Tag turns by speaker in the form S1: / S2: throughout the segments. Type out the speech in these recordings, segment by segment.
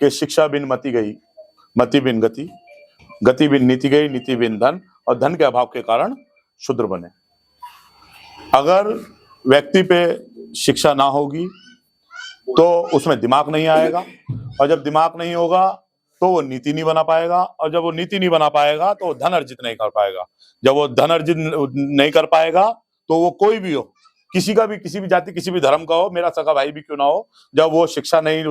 S1: कि शिक्षा बिन मति गई, मति बिन गति, गति बिन नीति गई, नीति बिन धन, और धन के अभाव के कारण शूद्र बने। अगर व्यक्ति पे शिक्षा ना होगी तो उसमें दिमाग नहीं आएगा, और जब दिमाग नहीं होगा तो वो नीति नहीं बना पाएगा, और जब वो नीति नहीं बना पाएगा तो वो धन अर्जित नहीं कर पाएगा। जब वो धन अर्जित नहीं कर पाएगा तो वो कोई भी हो, किसी का भी, किसी भी जाति, किसी भी धर्म का हो, मेरा सगा भाई भी क्यों ना हो, जब वो शिक्षा नहीं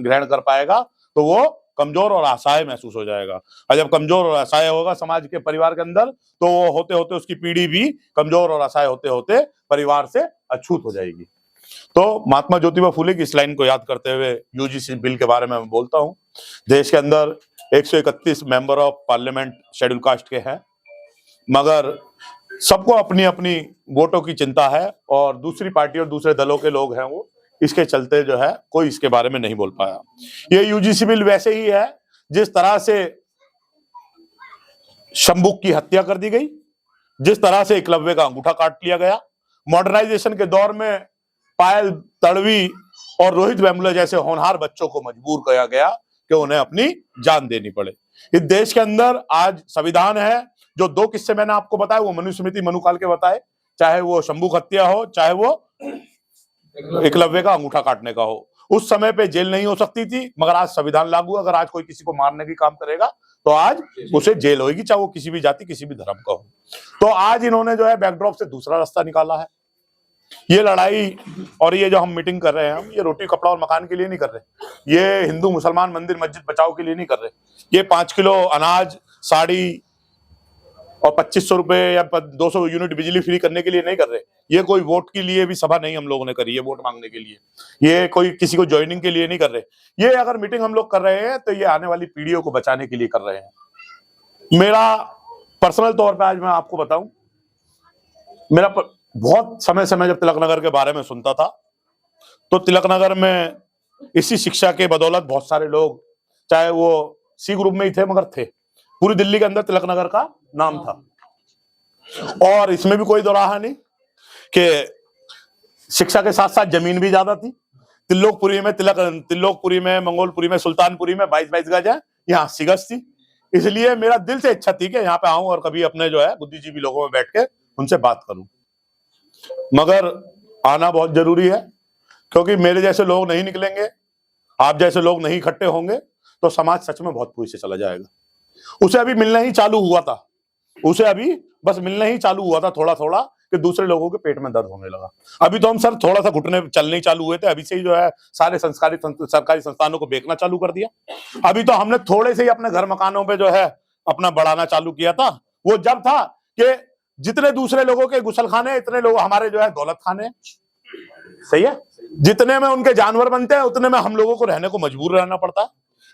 S1: ग्रहण कर पाएगा तो वो कमजोर और असहाय महसूस हो जाएगा। और जब कमजोर और असहाय होगा समाज के, परिवार के अंदर, तो वो होते होते उसकी पीढ़ी भी कमजोर और असहाय होते होते परिवार से अछूत हो जाएगी। तो महात्मा ज्योतिबा फुले की इस लाइन को याद करते हुए यूजीसी बिल के बारे में मैं बोलता हूं। देश के अंदर 131 member of parliament schedule caste के हैं, मगर सबको अपनी अपनी वोटों की चिंता है, और दूसरी पार्टी और दूसरे दलों के लोग हैं वो, इसके चलते जो है कोई इसके बारे में नहीं बोल पाया। ये यूजीसी बिल वैसे ही है जिस तरह से शंबुक की हत्या कर दी गई, जिस तरह से एकलव्य का अंगूठा काट लिया गया। मॉडर्नाइजेशन के दौर में पायल तड़वी और रोहित वेमुला जैसे होनहार बच्चों को मजबूर किया गया कि उन्हें अपनी जान देनी पड़े। इस देश के अंदर आज संविधान है, जो 2 किस्से मैंने आपको बताए वो मनुस्मृति मनुकाल के बताए, चाहे वो शंभुक हत्या हो, चाहे वो एकलव्य का अंगूठा काटने का हो। उस समय पे जेल नहीं हो सकती थी, मगर आज संविधान लागू। अगर आज कोई किसी को मारने की काम करेगा तो आज उसे जेल होगी, चाहे वो किसी भी जाति, किसी भी धर्म का हो। तो आज इन्होंने जो है बैकड्रॉप से दूसरा रास्ता निकाला है। ये लड़ाई और ये जो हम मीटिंग कर रहे हैं, हम ये रोटी कपड़ा और मकान के लिए नहीं कर रहे, ये हिंदू मुसलमान मंदिर मस्जिद बचाओ के लिए नहीं कर रहे, ये 5 किलो अनाज, साड़ी और 2500 रुपए या 200 यूनिट बिजली फ्री करने के लिए नहीं कर रहे। ये कोई वोट के लिए भी सभा नहीं हम लोगों ने करी है, वोट मांगने के लिए। ये कोई किसी को ज्वाइनिंग के लिए नहीं कर रहे। ये अगर मीटिंग हम लोग कर रहे हैं तो ये आने वाली पीढ़ियों को बचाने के लिए कर रहे हैं। मेरा पर्सनल तौर पे आज मैं आपको बताऊं, मेरा बहुत समय जब तिलक नगर के बारे में सुनता था, तो तिलक नगर में इसी शिक्षा के बदौलत बहुत सारे लोग, चाहे वो सी ग्रुप में ही थे मगर थे, पूरी दिल्ली के अंदर तिलक नगर का नाम था। और इसमें भी कोई दोराहा नहीं कि शिक्षा के साथ साथ जमीन भी ज्यादा थी। तिल्लोकपुरी में, मंगोलपुरी में, सुल्तानपुरी में 22-22 गज है, यहाँ 80 गज थी। इसलिए मेरा दिल से इच्छा थी कि यहाँ पे आऊं और कभी अपने जो है बुद्धिजीवी लोगों में बैठ के उनसे बात करूं, मगर आना बहुत जरूरी है, क्योंकि मेरे जैसे लोग नहीं निकलेंगे, आप जैसे लोग नहीं इकट्ठे होंगे तो समाज सच में बहुत पूरी से चला जाएगा। उसे अभी मिलना ही चालू हुआ था, उसे अभी बस मिलना ही चालू हुआ था थोड़ा थोड़ा, कि दूसरे लोगों के पेट में दर्द होने लगा। अभी तो हम सर थोड़ा सा घुटने चलने ही चालू हुए थे, अभी से ही जो है सारे सरकारी संस्थानों को बेचना चालू कर दिया। अभी तो हमने थोड़े से ही अपने घर मकानों पे जो है अपना बढ़ाना चालू किया था। वो जब था कि जितने दूसरे लोगों के गुसलखाने, इतने लोग हमारे जो है दौलत खाने। सही है, जितने में उनके जानवर बनते हैं उतने में हम लोगों को रहने को मजबूर रहना पड़ता है,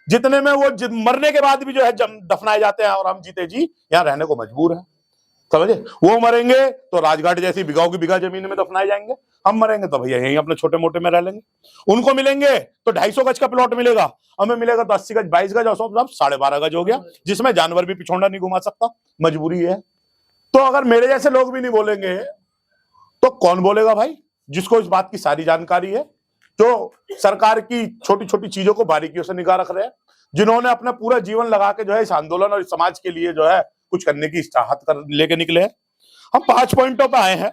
S1: जितने में वो मरने के बाद भी जो है दफनाए जाते हैं और हम जीते जी यहाँ रहने को मजबूर हैं। समझे, वो मरेंगे तो राजघाट जैसी बिगाओं की बिगा जमीन में दफनाए जाएंगे, हम मरेंगे तो भैया यहीं अपने छोटे मोटे में रह लेंगे। उनको मिलेंगे तो 250 गज का प्लॉट मिलेगा, हमें मिलेगा तो 80 गज, 22 गज और सब 12.5 गज हो गया, जिसमें जानवर भी पिछोंडा नहीं घुमा सकता। मजबूरी है। तो अगर मेरे जैसे लोग भी नहीं बोलेंगे तो कौन बोलेगा भाई, जिसको इस बात की सारी जानकारी है, जो सरकार की छोटी छोटी चीजों को बारीकियों से निगाह रख रहे हैं, जिन्होंने अपना पूरा जीवन लगा के जो है इस आंदोलन और इस समाज के लिए जो है कुछ करने की चाहत कर लेके निकले हैं। हम 5 पॉइंटों पे आए हैं,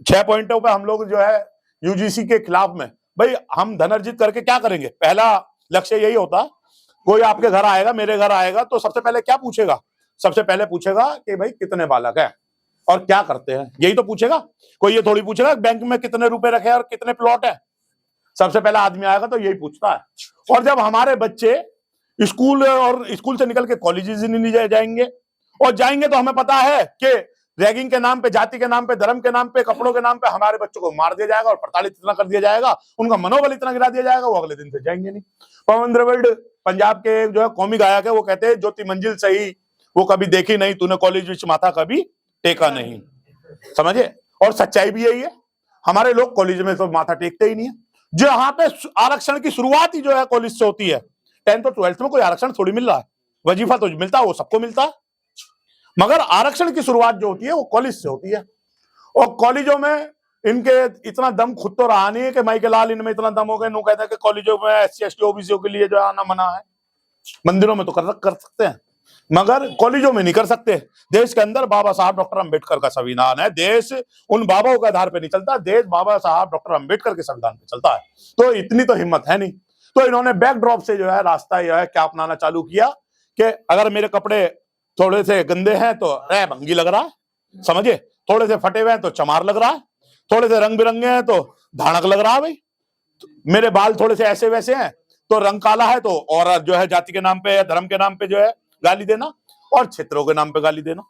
S1: 6 पॉइंटों पे हम लोग जो है यूजीसी के खिलाफ में। भाई हम धन अर्जित करके क्या करेंगे, पहला लक्ष्य यही होता। कोई आपके घर आएगा, मेरे घर आएगा, तो सबसे पहले क्या पूछेगा, सबसे पहले पूछेगा कि भाई कितने बालक हैं और क्या करते हैं, यही तो पूछेगा। कोई ये थोड़ी पूछेगा बैंक में कितने रुपए रखे और कितने प्लॉट है। सबसे पहला आदमी आएगा तो यही पूछता है। और जब हमारे बच्चे स्कूल और स्कूल से निकल के कॉलेजेस नहीं जाएंगे, और जाएंगे तो हमें पता है कि रैगिंग के नाम पे, जाति के नाम पे, धर्म के नाम पे, कपड़ों के नाम पे हमारे बच्चों को मार दिया जाएगा और प्रताड़ित इतना कर दिया जाएगा, उनका मनोबल इतना गिरा दिया जाएगा, वो अगले दिन से जाएंगे नहीं। पवन द्रविड़ पंजाब के जो है कौमी गायक है, वो कहते हैं ज्योति मंजिल सही वो कभी देखी नहीं, तूने कॉलेज विच माथा कभी टेका नहीं। समझे, और सच्चाई भी यही है, हमारे लोग कॉलेज में तो माथा टेकते ही नहीं है। जो यहाँ पे आरक्षण की शुरुआत ही जो है कॉलेज से होती है। 10th और 12th में कोई आरक्षण थोड़ी मिल रहा है, वजीफा तो मिलता है, वो सबको मिलता है, मगर आरक्षण की शुरुआत जो होती है वो कॉलेज से होती है। और कॉलेजों में इनके इतना दम खुद तो रहा नहीं है कि माइके लाल इनमें इतना दम हो गए, कहते हैं कि कॉलेजों में SC ST OBC के लिए जो आना मना है। मंदिरों में तो कर सकते हैं, मगर कॉलेजों में नहीं कर सकते। देश के अंदर बाबा साहब डॉक्टर अंबेडकर का संविधान है। देश उन बाबाओं के आधार पर नहीं चलता, देश बाबा साहब डॉक्टर अंबेडकर के संविधान पे चलता है। तो इतनी तो हिम्मत है नहीं। तो इन्होंने बैकड्रॉप से जो है रास्ता जो है क्या अपनाना चालू किया कि अगर मेरे कपड़े थोड़े से गंदे हैं तो भंगी लग रहा है, समझे, थोड़े से फटे हुए हैं तो चमार लग रहा है, थोड़े से रंग बिरंगे हैं तो धाड़क लग रहा है भाई, मेरे बाल थोड़े से ऐसे वैसे हैं तो रंग काला है तो और जो है जाति के नाम पे या धर्म के नाम पे जो है गाली देना और क्षेत्रों के नाम पे गाली देना।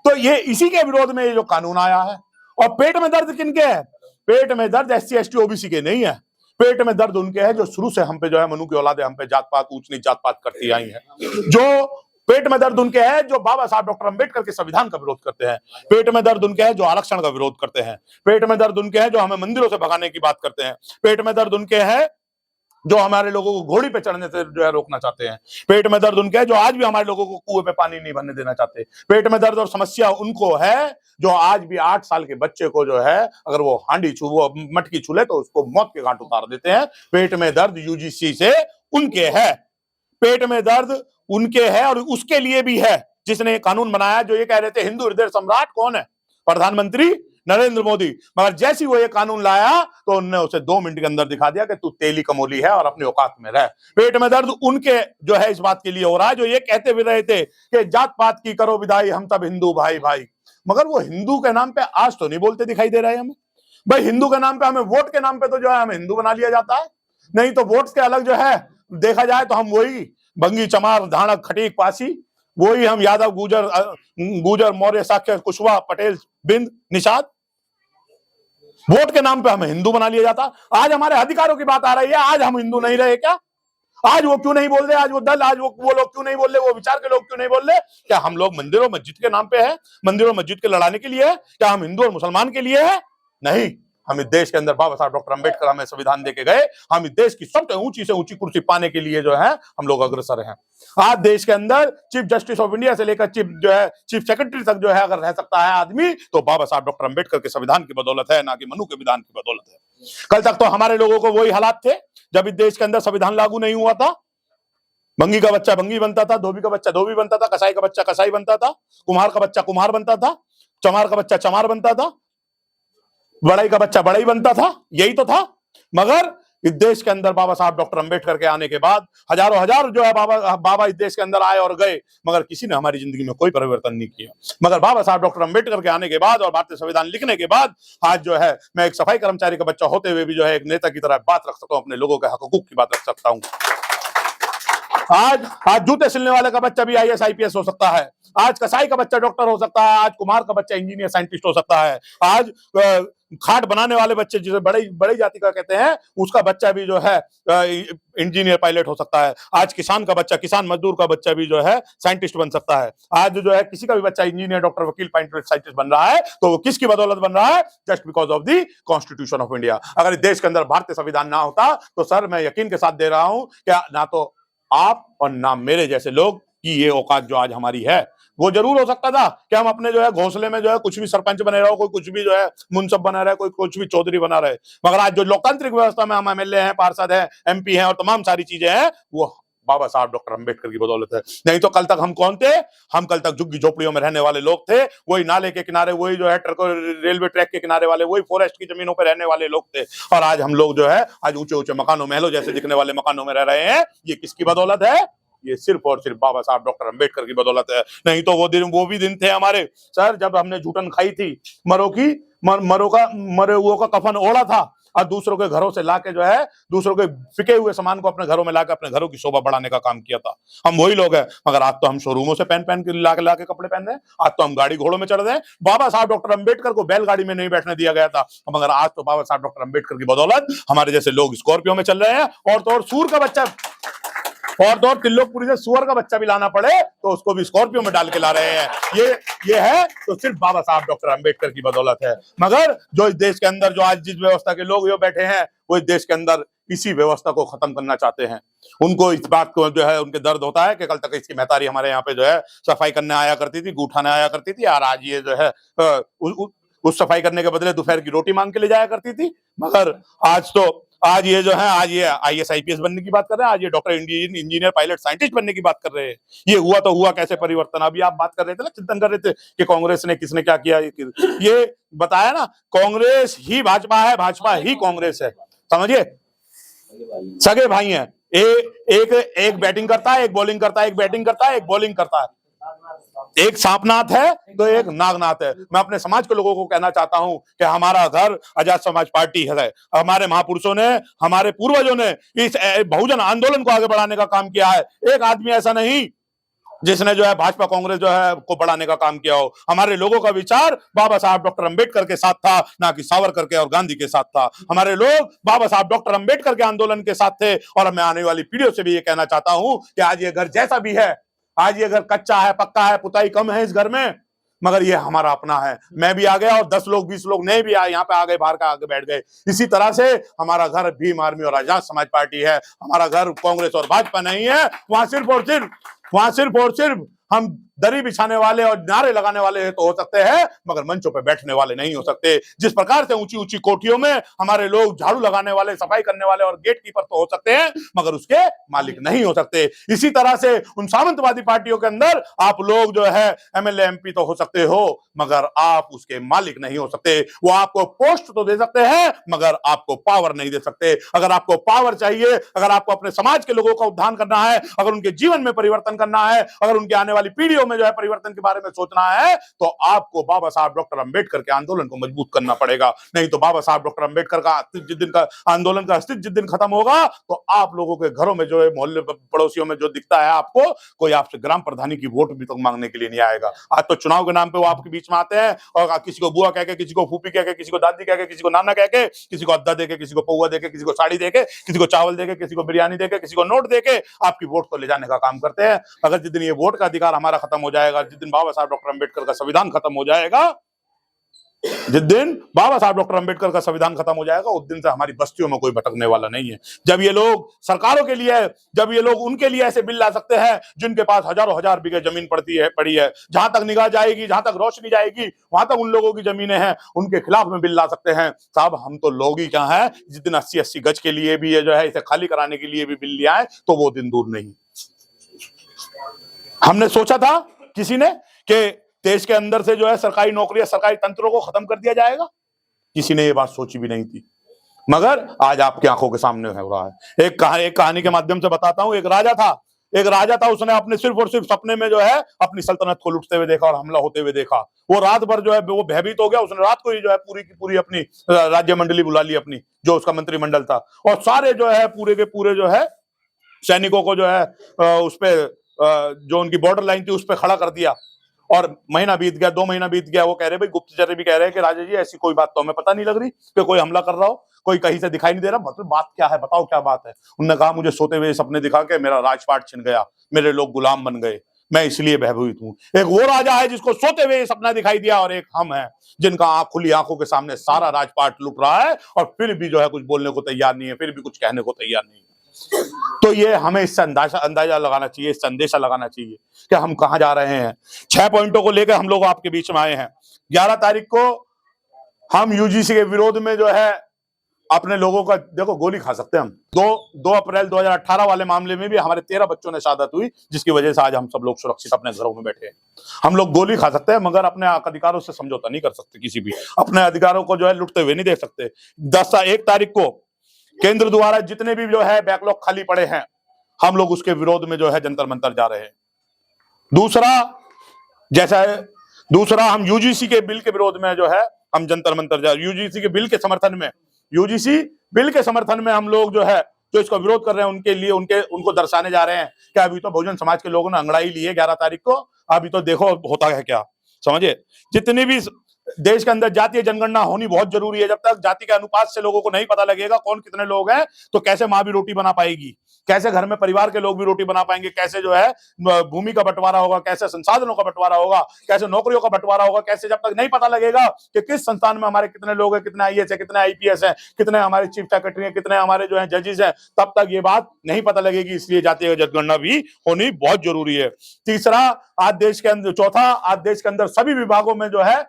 S1: तो ये इसी के विरोध में ये जो कानून आया है। और पेट में दर्द किनके है? पेट में दर्द SC ST OBC के नहीं है, पेट में दर्द उनके है जो शुरू से हम पे जो है मनु की औलादे हम पे जात पात ऊंच नीच जात पात करती आई है। जो पेट में दर्द उनके है जो बाबा साहब डॉक्टर अंबेडकर के संविधान का विरोध करते हैं। पेट में दर्द उनके है जो आरक्षण का विरोध करते हैं। पेट में दर्द उनके है जो हमें मंदिरों से भगाने की बात करते हैं। पेट में दर्द उनके है जो हमारे लोगों को घोड़ी पे चढ़ने से जो है रोकना चाहते हैं। पेट में दर्द उनके है जो आज भी हमारे लोगों को कुएं पे पानी नहीं भरने देना चाहते। पेट में दर्द और समस्या उनको है जो आज भी 8 साल के बच्चे को जो है अगर वो वो मटकी छूले तो उसको मौत के घाट उतार देते हैं। पेट में दर्द UGC से उनके है, पेट में दर्द उनके है और उसके लिए भी है जिसने ये कानून बनाया। जो ये कह रहे थे हिंदू हृदय सम्राट कौन है? प्रधानमंत्री नरेंद्र मोदी। मगर जैसी वो ये कानून लाया तो उन्होंने उसे 2 मिनट के अंदर दिखा दिया कि तू तेली कमोली है और अपनी औकात में रह। पेट में दर्द उनके जो है इस बात के लिए हो रहा है जो ये कहते भी रहे थे कि जात पात की करो विदाई, हम सब हिंदू भाई भाई। मगर वो हिंदू के नाम पे आज तो नहीं बोलते दिखाई दे रहा है हमें। भाई हिंदू के नाम पे, हमें वोट के नाम पे तो जो है हमें हिंदू बना लिया जाता है, नहीं तो वोट के अलग जो है देखा जाए तो हम वही बंगी चमार धाड़क खटीक पासी, वही हम यादव गुजर मौर्य साक्य कुशवाहा पटेल बिंद निषाद। वोट के नाम पे हमें हिंदू बना लिया जाता। आज हमारे अधिकारों की बात आ रही है, आज हम हिंदू नहीं रहे क्या? आज वो क्यों नहीं बोल रहे? आज वो दल, आज वो लोग क्यों नहीं बोल रहे? वो विचार के लोग क्यों नहीं बोल रहे? क्या हम लोग मंदिरों मस्जिद के नाम पे है, मंदिरों मस्जिद के लड़ाने के लिए है? क्या हम हिंदू और मुसलमान के लिए है? नहीं, हम इस देश के अंदर बाबा साहब डॉक्टर अंबेडकर हमें संविधान देके गए, हम इस देश की सबसे ऊंची से ऊंची कुर्सी पाने के लिए जो है हम लोग अग्रसर हैं। आज देश के अंदर चीफ जस्टिस ऑफ इंडिया से लेकर चीफ सेक्रेटरी तक जो है अगर रह सकता है आदमी तो बाबा साहब डॉक्टर अंबेडकर के संविधान की बदौलत है, ना कि मनु के विधान की बदौलत है। कल तक तो हमारे लोगों को वही हालात थे जब इस देश के अंदर संविधान लागू नहीं हुआ था। बंगी का बच्चा बंगी बनता था, धोबी का बच्चा धोबी बनता था, कसाई का बच्चा कसाई बनता था, कुम्हार का बच्चा कुम्हार बनता था, चमार का बच्चा चमार बनता था, बड़ाई का बच्चा बड़ाई बनता था, यही तो था। मगर इस देश के अंदर बाबा साहब डॉक्टर अंबेडकर के आने के बाद हजारों हजार जो है बाबा इस देश के अंदर आए और गए, मगर किसी ने हमारी जिंदगी में कोई परिवर्तन नहीं किया। मगर बाबा साहब डॉक्टर अंबेडकर के आने के बाद और भारतीय संविधान लिखने के बाद आज जो है मैं एक सफाई कर्मचारी का बच्चा होते हुए भी जो है एक नेता की तरह बात रख सकता हूं, अपने लोगों के हक हकूक की बात रख सकता हूं। आज जूते सिलने वाले का बच्चा भी IAS IPS हो सकता है, आज कसाई का बच्चा डॉक्टर हो सकता है, आज कुम्हार का बच्चा इंजीनियर साइंटिस्ट हो सकता है, आज खाट बनाने वाले बच्चे जिसे बड़ी जाति का कहते हैं उसका बच्चा भी जो है इंजीनियर पायलट हो सकता है, आज किसान का बच्चा, किसान मजदूर का बच्चा भी जो है साइंटिस्ट बन सकता है, आज जो है किसी का भी बच्चा इंजीनियर डॉक्टर वकील पायलट साइंटिस्ट बन रहा है तो वो किसकी बदौलत बन रहा है? Just because of the constitution of India. अगर इस देश के अंदर भारतीय संविधान ना होता तो सर मैं यकीन के साथ दे रहा हूं क्या ना तो आप और ना मेरे जैसे लोग की ये औकात जो आज हमारी है। वो जरूर हो सकता था कि हम अपने जो है घोंसले में जो है कुछ भी सरपंच बने रहो, कोई कुछ भी जो है मुंसब बना रहे, कोई कुछ भी चौधरी बना रहे, मगर आज जो लोकतांत्रिक व्यवस्था में हम MLA हैं, पार्षद हैं, MP हैं और तमाम सारी चीजें हैं वो बाबा साहब डॉक्टर अंबेडकर की बदौलत है। नहीं तो कल तक हम कौन थे? हम कल तक झुग्गी झोपड़ियों में रहने वाले लोग थे, वही नाले के किनारे, वही जो है रेलवे ट्रैक के किनारे वाले, वही फॉरेस्ट की जमीनों पर रहने वाले लोग थे। और आज हम लोग जो है आज ऊंचे ऊंचे मकानों, महलों जैसे दिखने वाले मकानों में रह रहे हैं। ये किसकी बदौलत है? ये सिर्फ और सिर्फ बाबा साहब डॉक्टर अंबेडकर की बदौलत है। नहीं तो वो भी दिन थे हमारे सर जब हमने जूठन खाई थी, मरे हुओं का कफन ओढ़ा था और दूसरों के घरों से लाके जो है दूसरों के फिके हुए सामान को अपने घरों में लाकर अपने घरों की शोभा बढ़ाने का काम किया था। हम वही लोग हैं। मगर आज तो हम शोरूमों से पहन के लाके कपड़े पहन रहे हैं, आज तो हम गाड़ी घोड़ों में चढ़ रहे हैं। बाबा साहब डॉक्टर अंबेडकर को बैलगाड़ी में नहीं बैठने दिया गया था, मगर आज तो बाबा साहब डॉक्टर अंबेडकर की बदौलत हमारे जैसे लोग स्कॉर्पियो में चल रहे हैं। और तो और सूर का बच्चा और तो त्रिलोकपुरी से सुअर का बच्चा भी लाना पड़े तो उसको भी स्कॉर्पियो में डाल के ला रहे हैं। ये है तो सिर्फ बाबा साहब डॉक्टर अंबेडकर की बदौलत है। मगर जो इस देश के अंदर जो आज जिस व्यवस्था के लोग यो बैठे हैं वो इस देश के अंदर इसी व्यवस्था को खत्म करना चाहते हैं। उनको इस बात को जो है उनके दर्द होता है कि कल तक इसकी महतारी हमारे यहाँ पे जो है सफाई करने आया करती थी, गूठाने आया करती थी, और आज ये जो है उस सफाई करने के बदले दोपहर की रोटी मांग के ले जाया करती थी। मगर आज तो आज ये जो है, आज ये आईएएस आईपीएस बनने की बात कर रहे हैं, आज ये डॉक्टर इंजीनियर पायलट साइंटिस्ट बनने की बात कर रहे हैं। ये हुआ तो हुआ कैसे परिवर्तन? अभी आप बात कर रहे थे ना, चिंतन कर रहे थे कि कांग्रेस ने किसने क्या किया, ये बताया ना, कांग्रेस ही भाजपा है, भाजपा ही कांग्रेस है, समझिए, सगे भाई हैं। एक बैटिंग करता है, एक बॉलिंग करता है, एक बैटिंग करता है, एक बॉलिंग करता है, एक सांपनाथ है तो एक नागनाथ है। मैं अपने समाज के लोगों को कहना चाहता हूं कि हमारा घर आजाद समाज पार्टी है। हमारे महापुरुषों ने, हमारे पूर्वजों ने इस बहुजन आंदोलन को आगे बढ़ाने का काम किया है। एक आदमी ऐसा नहीं जिसने जो है भाजपा कांग्रेस जो है को बढ़ाने का काम किया हो। हमारे लोगों का विचार बाबा साहब डॉक्टर अंबेडकर के साथ था, ना कि सावरकर के और गांधी के साथ था। हमारे लोग बाबा साहब डॉक्टर अंबेडकर के आंदोलन के साथ थे। और मैं आने वाली पीढ़ियों से भी ये कहना चाहता हूं कि आज ये घर जैसा भी है, आज ये घर कच्चा है, पक्का है, पुताई कम है इस घर में, मगर ये हमारा अपना है। मैं भी आ गया और 10 लोग 20 लोग नहीं भी आए, यहाँ पे आ गए, बाहर का आगे बैठ गए। इसी तरह से हमारा घर भीम आर्मी और आजाद समाज पार्टी है। हमारा घर कांग्रेस और भाजपा नहीं है। वहां सिर्फ और सिर्फ हम दरी बिछाने वाले और नारे लगाने वाले तो हो सकते हैं, मगर मंचों पे बैठने वाले नहीं हो सकते। जिस प्रकार से ऊंची ऊंची कोठियों में हमारे लोग झाड़ू लगाने वाले, सफाई करने वाले और गेट कीपर तो हो सकते हैं, मगर उसके मालिक नहीं हो सकते। इसी तरह से उन सामंतवादी पार्टियों के अंदर आप लोग जो है एमएलए एमपी तो हो सकते हो, मगर आप उसके मालिक नहीं हो सकते। वो आपको पोस्ट तो दे सकते हैं, मगर आपको पावर नहीं दे सकते। अगर आपको पावर चाहिए, अगर आपको अपने समाज के लोगों का उद्धार करना है, अगर उनके जीवन में परिवर्तन करना है, अगर उनके आने वाली पीढ़ियों में जो है परिवर्तन के बारे में सोचना है, तो आपको बाबा साहब डॉक्टर अंबेडकर के आंदोलन को मजबूत करना पड़ेगा। नहीं तो बाबा साहब डॉक्टर अंबेडकर का जिस दिन का आंदोलन का अस्तित्व जिस दिन खत्म होगा, तो आप लोगों के घरों में जो है, मोहल्ले पड़ोसियों में जो दिखता है आपको, कोई आपसे ग्राम प्रधानी की वोट भी तो मांगने के लिए नहीं आएगा। आज तो चुनाव के नाम पे वो आपके बीच में आते हैं और किसी को बुआ कह के, किसी को फूफी कह के, किसी को दादी कह के, किसी को नाना कह के, किसी को अद्दा दे के, किसी को पौवा दे के, किसी को साड़ी दे के, किसी को चावल दे के, किसी को बिरयानी दे के, किसी को नोट दे के आपकी वोट को ले जाने का काम करते हैं। अगर जिस दिन ये वोट का अधिकार हमारा खत्म हो जाएगा, जिस दिन बाबा साहब डॉक्टर अंबेडकर का संविधान खत्म हो जाएगा, जिस दिन बाबा साहब डॉक्टर अंबेडकर का संविधान खत्म हो जाएगा, उस दिन से हमारी बस्तियों में कोई भटकने वाला नहीं है। जब ये लोग सरकारों के लिए, जब ये लोग उनके लिए ऐसे बिल ला सकते हैं जिनके पास हजारों हजार बीघे जमीन पड़ी है, जहां तक निगाह जाएगी, जहां तक रोशनी जाएगी, वहां तक उन लोगों की जमीनें हैं, उनके खिलाफ में बिल ला सकते हैं। साहब हम तो लोग ही क्या है, जिस दिन 80-80 गज के लिए भी ये जो है इसे खाली कराने के लिए भी बिल लिया है, तो वो दिन दूर नहीं। हमने सोचा था किसी ने कि देश के अंदर से जो है सरकारी नौकरियां, सरकारी तंत्रों को खत्म कर दिया जाएगा, किसी ने ये बात सोची भी नहीं थी, मगर आज आपकी आंखों के सामने हो रहा है। एक कहानी के माध्यम से बताता हूं। एक राजा था, उसने अपने सिर्फ और सिर्फ सपने में जो है अपनी सल्तनत को लुटते हुए देखा और हमला होते हुए देखा। वो रात भर जो है वो भयभीत हो गया। उसने रात को ही जो है पूरी की पूरी अपनी राज्य मंडली बुला ली, अपनी जो उसका मंत्रिमंडल था, और सारे जो है पूरे के पूरे जो है सैनिकों को जो है उस पे जो उनकी बॉर्डर लाइन थी उस पे खड़ा कर दिया। और महीना बीत गया, 2 महीना बीत गया। वो कह रहे भाई, गुप्तचर भी कह रहे हैं कि राजा जी ऐसी कोई बात तो हमें पता नहीं लग रही कि कोई हमला कर रहा हो, कोई कहीं से दिखाई नहीं दे रहा, मतलब बात क्या है, बताओ क्या बात है। उन्होंने कहा मुझे सोते हुए सपने दिखा के मेरा राजपाट छिन गया, मेरे लोग गुलाम बन गए, मैं इसलिए भयभीत हूं। एक वो राजा है जिसको सोते हुए सपना दिखाई दिया, और एक हम हैं जिनका खुली आंखों के सामने सारा राजपाट लुट रहा है और फिर भी जो है कुछ बोलने को तैयार नहीं है, फिर भी कुछ कहने को तैयार नहीं है। तो ये हमें इससे अंदाजा लगाना चाहिए, संदेशा लगाना चाहिए कि हम कहां जा रहे हैं। 6 पॉइंटों को लेकर हम लोग आपके बीच में आए हैं। 11 तारीख को हम यूजीसी के विरोध में जो है अपने लोगों का, देखो गोली खा सकते हैं हम। 2 अप्रैल 2018 वाले मामले में भी हमारे 13 बच्चों ने शहादत हुई, जिसकी वजह से आज हम सब लोग सुरक्षित अपने घरों में बैठे हैं। हम लोग गोली खा सकते हैं, मगर अपने अधिकारों से समझौता नहीं कर सकते, किसी भी अपने अधिकारों को जो है लुटते हुए नहीं देख सकते। 1 तारीख को केंद्र द्वारा जितने भी जो है बैकलॉग खाली पड़े हैं, हम लोग उसके विरोध में जो है जंतर मंतर जा रहे हैं। दूसरा हम यूजीसी के बिल के विरोध में जो है हम जंतर मंतर जा, यूजीसी के बिल के समर्थन में, यूजीसी बिल के समर्थन में हम लोग जो है जो इसका विरोध कर रहे हैं उनके लिए उनको दर्शाने जा रहे हैं कि अभी तो बहुजन समाज के लोगों ने अंगड़ाई ली है 11 तारीख को, अभी तो देखो होता है क्या। समझे, जितनी भी देश के अंदर जातीय जनगणना होनी बहुत जरूरी है। जब तक जाति के अनुपात से लोगों को नहीं पता लगेगा कौन कितने लोग हैं, तो कैसे माँ भी रोटी बना पाएगी, कैसे घर में परिवार के लोग भी रोटी बना पाएंगे, कैसे जो है भूमि का बंटवारा होगा, कैसे संसाधनों का बंटवारा होगा, कैसे नौकरियों का बंटवारा होगा, कैसे जब तक नहीं पता लगेगा कि किस संस्थान में हमारे कितने लोग हैं, कितने आईएएस है, कितने आईपीएस है, कितने हमारे चीफ सेक्रेटरी है, कितने हमारे जो है जजेस हैं, तब तक ये बात नहीं पता लगेगी। इसलिए जातीय जनगणना भी होनी बहुत जरूरी है। चौथा, आज देश के अंदर सभी विभागों में जो है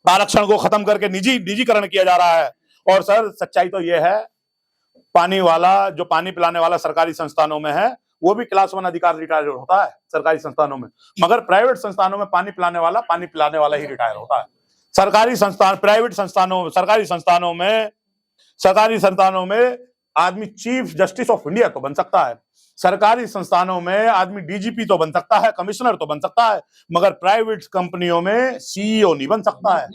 S1: आरक्षण को खत्म करके निजीकरण किया जा रहा है। और सर सच्चाई तो यह है, पानी वाला, जो पानी पिलाने वाला सरकारी संस्थानों में है, वो भी क्लास 1 अधिकारी रिटायर होता है सरकारी संस्थानों में, मगर प्राइवेट संस्थानों में पानी पिलाने वाला ही रिटायर होता है। सरकारी संस्थान, प्राइवेट संस्थानों, सरकारी संस्थानों में आदमी चीफ जस्टिस ऑफ इंडिया तो बन सकता है, सरकारी संस्थानों में आदमी डीजीपी तो बन सकता है, कमिश्नर तो बन सकता है, मगर प्राइवेट कंपनियों में सीईओ नहीं बन सकता है।